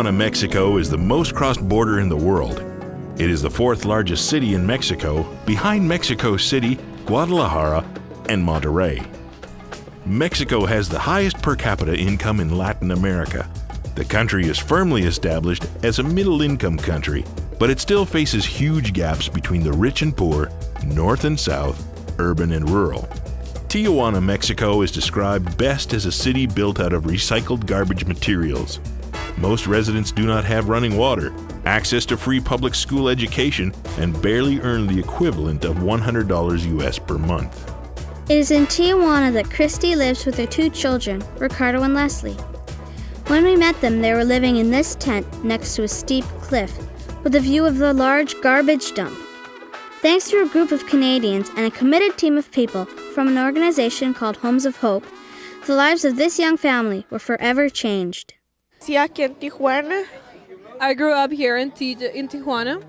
Tijuana, Mexico is the most crossed border in the world. It is the fourth largest city in Mexico, behind Mexico City, Guadalajara, and Monterrey. Mexico has the highest per capita income in Latin America. The country is firmly established as a middle-income country, but it still faces huge gaps between the rich and poor, north and south, urban and rural. Tijuana, Mexico is described best as a city built out of recycled garbage materials. Most residents do not have running water, access to free public school education, and barely earn the equivalent of $100 US per month. It is in Tijuana that Christy lives with her two children, Ricardo and Leslie. When we met them, they were living in this tent next to a steep cliff with a view of the large garbage dump. Thanks to a group of Canadians and a committed team of people from an organization called Homes of Hope, the lives of this young family were forever changed. Sí, aquí en Tijuana. I grew up here in Tijuana.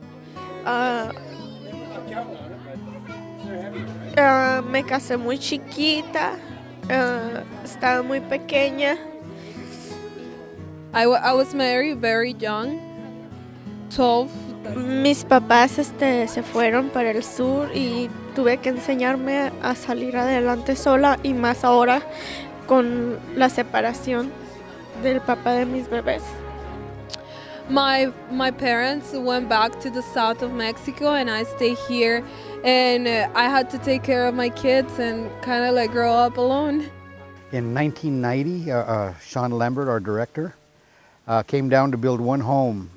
Me casé muy chiquita, estaba muy pequeña. I was married very young, 12. Mis papás se fueron para el sur y tuve que enseñarme a salir adelante sola y más ahora con la separación del papá de mis bebés. My parents went back to the south of Mexico and I stayed here, and I had to take care of my kids and kind of like grow up alone. In 1990, Sean Lambert, our director, came down to build one home.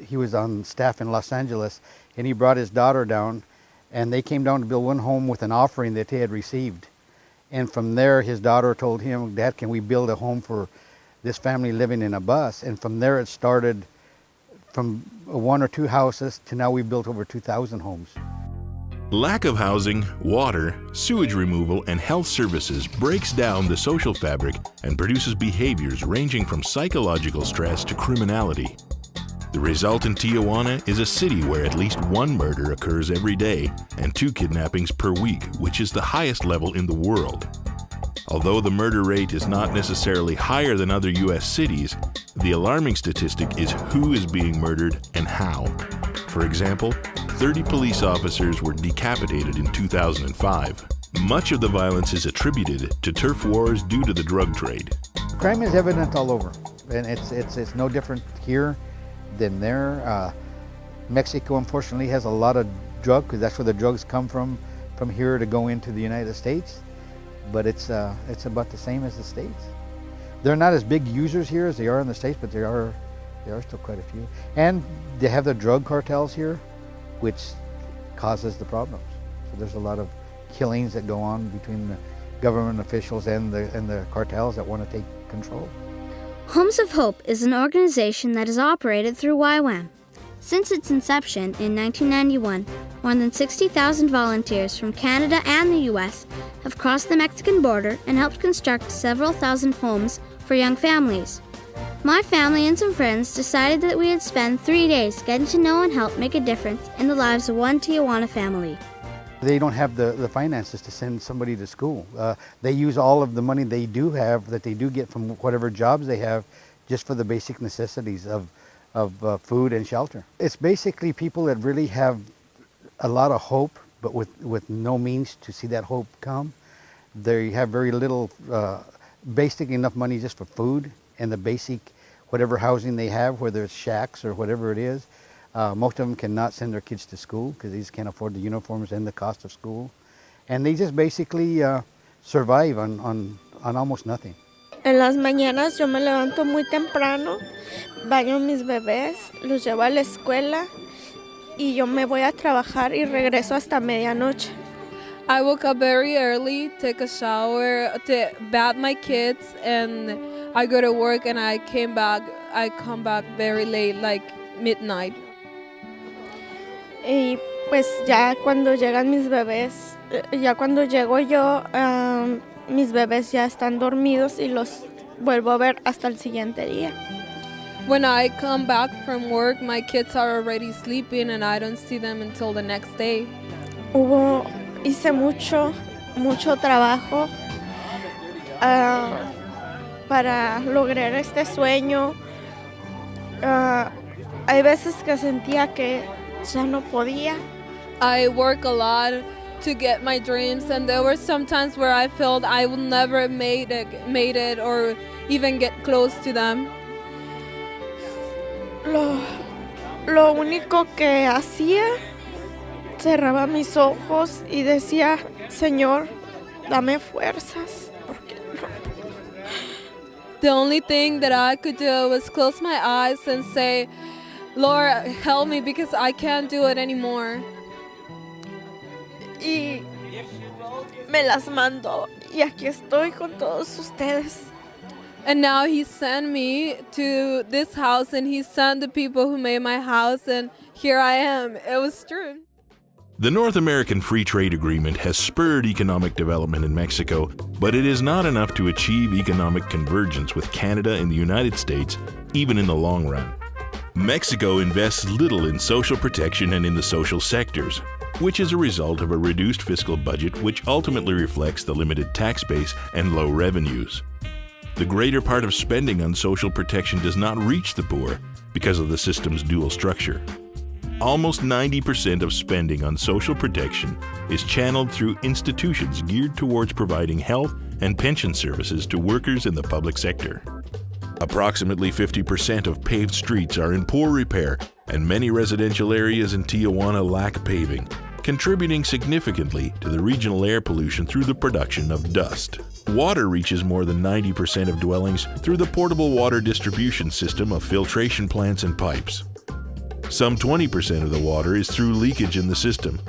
He was on staff in Los Angeles, and he brought his daughter down, and they came down to build one home with an offering that they had received. And from there, his daughter told him, "Dad, can we build a home for this family living in a bus?" And from there it started, from one or two houses to now we've built over 2,000 homes. Lack of housing, water, sewage removal, and health services breaks down the social fabric and produces behaviors ranging from psychological stress to criminality. The result in Tijuana is a city where at least one murder occurs every day and 2 kidnappings per week, which is the highest level in the world. Although the murder rate is not necessarily higher than other U.S. cities, the alarming statistic is who is being murdered and how. For example, 30 police officers were decapitated in 2005. Much of the violence is attributed to turf wars due to the drug trade. Crime is evident all over, and it's no different here than there. Mexico, unfortunately, has a lot of drug, because that's where the drugs come from here to go into the United States. But it's about the same as the States. They're not as big users here as they are in the States, but there are still quite a few. And they have the drug cartels here, which causes the problems. So there's a lot of killings that go on between the government officials and the cartels that want to take control. Homes of Hope is an organization that is operated through YWAM. Since its inception in 1991, more than 60,000 volunteers from Canada and the U.S. have crossed the Mexican border and helped construct several thousand homes for young families. My family and some friends decided that we would spend 3 days getting to know and help make a difference in the lives of one Tijuana family. They don't have the finances to send somebody to school. They use all of the money they do have, that they do get from whatever jobs they have, just for the basic necessities of food and shelter. It's basically people that really have a lot of hope, but with no means to see that hope come. They have very little, basic enough money just for food and the basic, whatever housing they have, whether it's shacks or whatever it is. Most of them cannot send their kids to school because they just can't afford the uniforms and the cost of school. And they just basically survive on almost nothing. En las mañanas yo me levanto muy temprano, baño a mis bebés, los llevo a la escuela y yo me voy a trabajar y regreso hasta medianoche. I woke up very early, take a shower, bath my kids, and I go to work, and I come back very late, like midnight. Y pues ya cuando llegan mis bebés, ya cuando llego yo, mis bebés ya están dormidos y los vuelvo a ver hasta el siguiente día. When I come back from work, my kids are already sleeping and I don't see them until the next day. Hice mucho trabajo para lograr este sueño. Hay veces que sentía que ya no podía. I work a lot to get my dreams, and there were some times where I felt I would never made it or even get close to them. Lo único que hacía, cerraba mis ojos y decía, Señor, dame fuerzas. Porque no. The only thing that I could do was close my eyes and say, Lord, help me because I can't do it anymore. Y me las mandó y aquí estoy con todos ustedes. And now he sent me to this house, and he sent the people who made my house, and here I am. It was true. The North American Free Trade Agreement has spurred economic development in Mexico, but it is not enough to achieve economic convergence with Canada and the United States, even in the long run. Mexico invests little in social protection and in the social sectors, which is a result of a reduced fiscal budget which ultimately reflects the limited tax base and low revenues. The greater part of spending on social protection does not reach the poor because of the system's dual structure. Almost 90% of spending on social protection is channeled through institutions geared towards providing health and pension services to workers in the public sector. Approximately 50% of paved streets are in poor repair, and many residential areas in Tijuana lack paving, contributing significantly to the regional air pollution through the production of dust. Water reaches more than 90% of dwellings through the portable water distribution system of filtration plants and pipes. Some 20% of the water is through leakage in the system.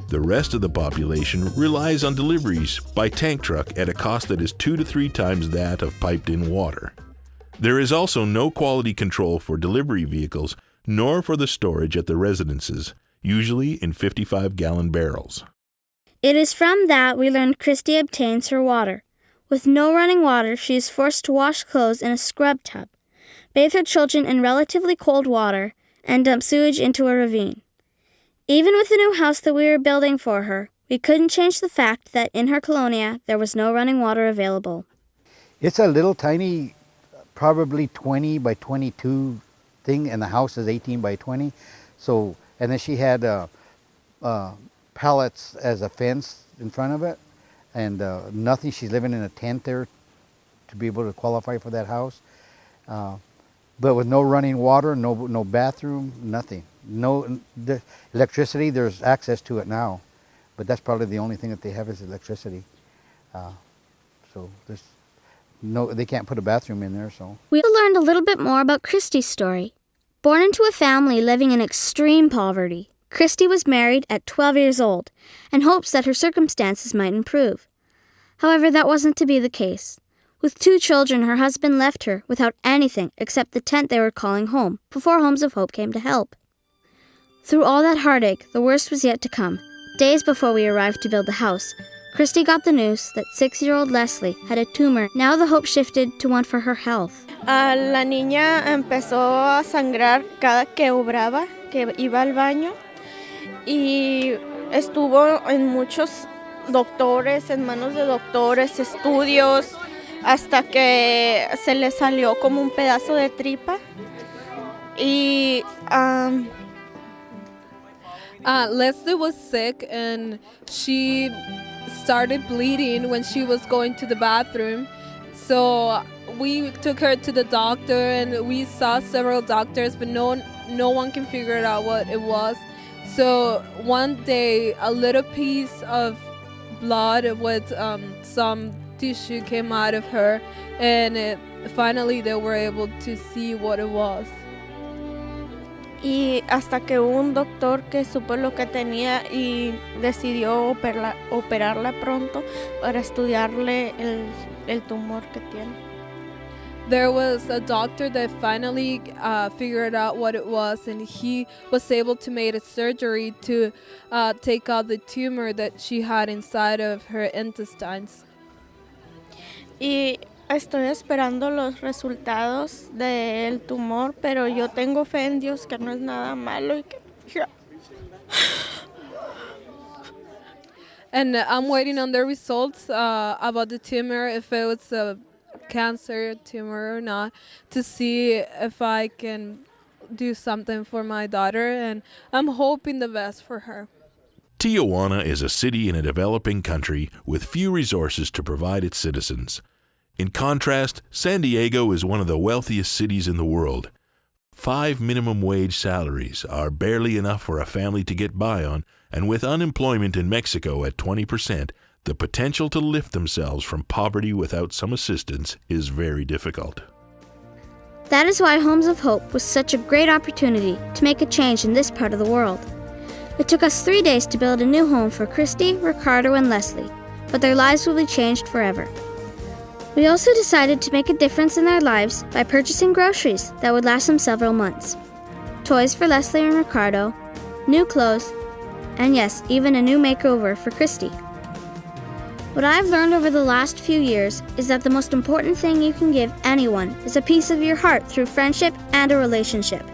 The rest of the population relies on deliveries by tank truck at a cost that is 2 to 3 times that of piped-in water. There is also no quality control for delivery vehicles, nor for the storage at the residences, usually in 55-gallon barrels. It is from that we learned Christy obtains her water. With no running water, she is forced to wash clothes in a scrub tub, bathe her children in relatively cold water, and dump sewage into a ravine. Even with the new house that we were building for her, we couldn't change the fact that in her colonia there was no running water available. It's a little tiny, probably 20 by 22 thing, and the house is 18 by 20. So, and then she had pallets as a fence in front of it, and nothing. She's living in a tent there to be able to qualify for that house. But with no running water, no bathroom, nothing. The electricity, there's access to it now, but that's probably the only thing that they have is electricity. So there's they can't put a bathroom in there. So We learned a little bit more about Christy's story. Born into a family living in extreme poverty, Christy was married at 12 years old and hopes that her circumstances might improve. However, that wasn't to be the case. With 2 children, her husband left her without anything except the tent they were calling home before Homes of Hope came to help. Through all that heartache, the worst was yet to come. Days before we arrived to build the house, Christy got the news that 6-year-old Leslie had a tumor. Now the hope shifted to one for her health. La niña empezó a sangrar cada que obraba, que iba al baño, y estuvo en muchos doctores, en manos de doctores, estudios, hasta que se le salió como un pedazo de tripa. Y Leslie was sick, and she started bleeding when she was going to the bathroom. So we took her to the doctor, and we saw several doctors, but no one can figure it out what it was. So one day, a little piece of blood with some tissue came out of her, and finally they were able to see what it was. Y hasta que hubo un doctor que supo lo que tenía y decidió operarla pronto para estudiarle el tumor que tiene. There was a doctor that finally figured out what it was, and he was able to make a surgery to take out the tumor that she had inside of her intestines. Y estoy esperando los resultados del tumor, pero yo tengo fe en Dios que no es nada malo y que And I'm waiting on the results about the tumor, if it was a cancer tumor or not, to see if I can do something for my daughter, and I'm hoping the best for her. Tijuana is a city in a developing country with few resources to provide its citizens. In contrast, San Diego is one of the wealthiest cities in the world. 5 minimum wage salaries are barely enough for a family to get by on, and with unemployment in Mexico at 20%, the potential to lift themselves from poverty without some assistance is very difficult. That is why Homes of Hope was such a great opportunity to make a change in this part of the world. It took us 3 days to build a new home for Christy, Ricardo, and Leslie, but their lives will be changed forever. We also decided to make a difference in their lives by purchasing groceries that would last them several months. Toys for Leslie and Ricardo, new clothes, and yes, even a new makeover for Christy. What I've learned over the last few years is that the most important thing you can give anyone is a piece of your heart through friendship and a relationship.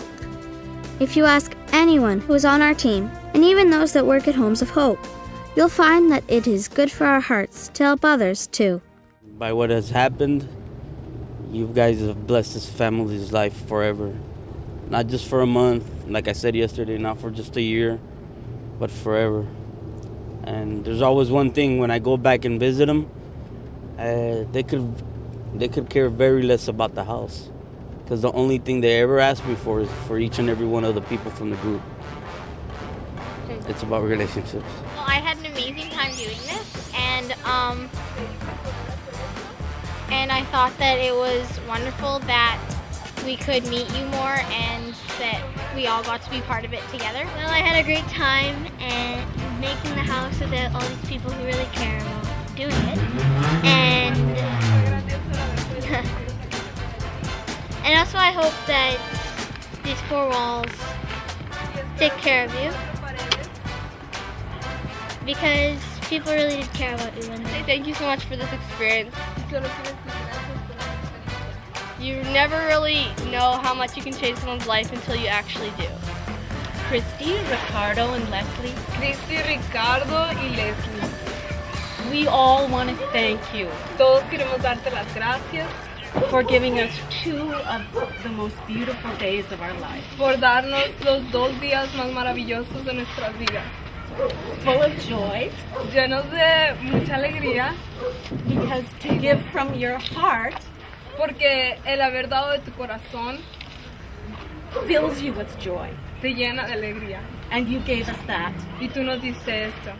If you ask anyone who is on our team, and even those that work at Homes of Hope, you'll find that it is good for our hearts to help others too. By what has happened, you guys have blessed this family's life forever. Not just for a month, like I said yesterday, not for just a year, but forever. And there's always one thing, when I go back and visit them, they could care very less about the house. Because the only thing they ever ask me for is for each and every one of the people from the group. It's about relationships. Well, I had an amazing time doing this, and I thought that it was wonderful that we could meet you more and that we all got to be part of it together. Well, I had a great time and making the house with all these people who really care about doing it. And also I hope that these 4 walls take care of you, because people really did care about you. Thank you so much for this experience. You never really know how much you can change someone's life until you actually do. Christy, Ricardo, and Leslie. Christy, Ricardo, y Leslie. We all want to thank you Todos queremos darte las gracias for giving us 2 of the most beautiful days of our life. por darnos los 2 días más maravillosos de nuestras vidas. Full of joy, Llenos de mucha alegría, because to give from your heart porque el haber dado de tu corazón fills you with joy. te llena de alegría. And you gave us that. Y tú nos diste esto.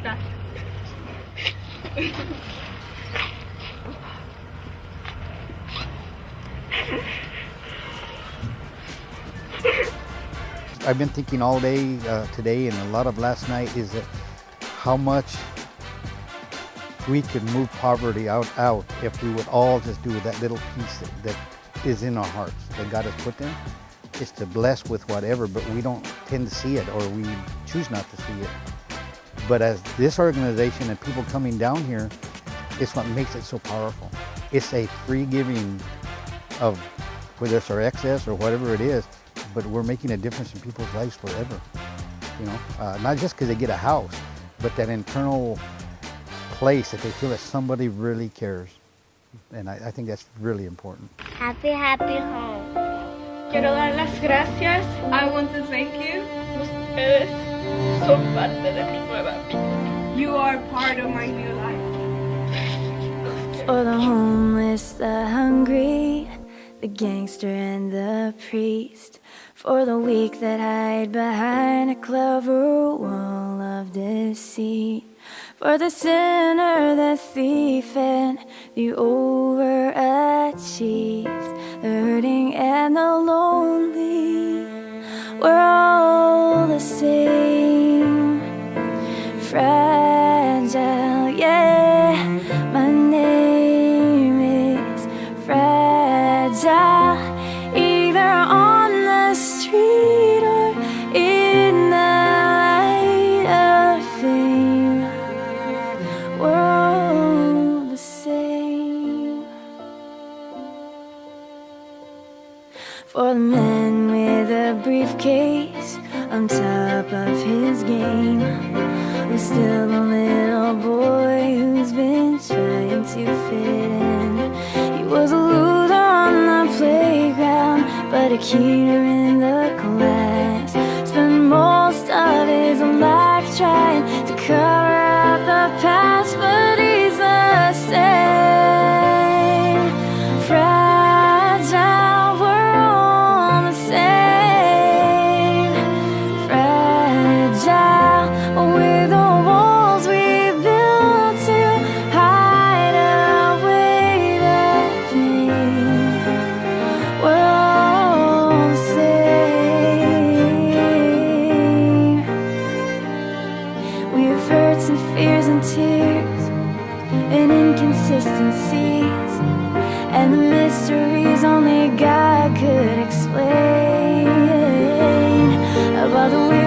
Gracias. I've been thinking all day today and a lot of last night is that how much we could move poverty out if we would all just do that little piece that is in our hearts that God has put in. Is to bless with whatever, but we don't tend to see it, or we choose not to see it. But as this organization and people coming down here, it's what makes it so powerful. It's a free giving of whether it's our excess or whatever it is, but we're making a difference in people's lives forever. You know, not just because they get a house, but that internal place that they feel that somebody really cares. And I think that's really important. Happy, happy home. Quiero dar las gracias. I want to thank you. Ustedes son parte de mi nueva vida. You are part of my new life. For the homeless, the hungry, the gangster and the priest. For the weak that hide behind a clever wall of deceit. For the sinner, the thief, and the overachieved. The hurting and the lonely, we're all the same. Fragile, yeah, my name is Fragile. Either on the street or in the light of fame, we're all the same. For the man with a briefcase on top of his game, who's still a little boy who's been trying to fit in. He was a loser on the playground, but a keener in the glass. Spent most of his life trying to cover up the past, but he's the same. Fragile, we're all the same. Fragile, we're the walls we built to hide away the pain. We're all the same. We have hurts and fears and tears and inconsistencies, and the mysteries only God could explain about the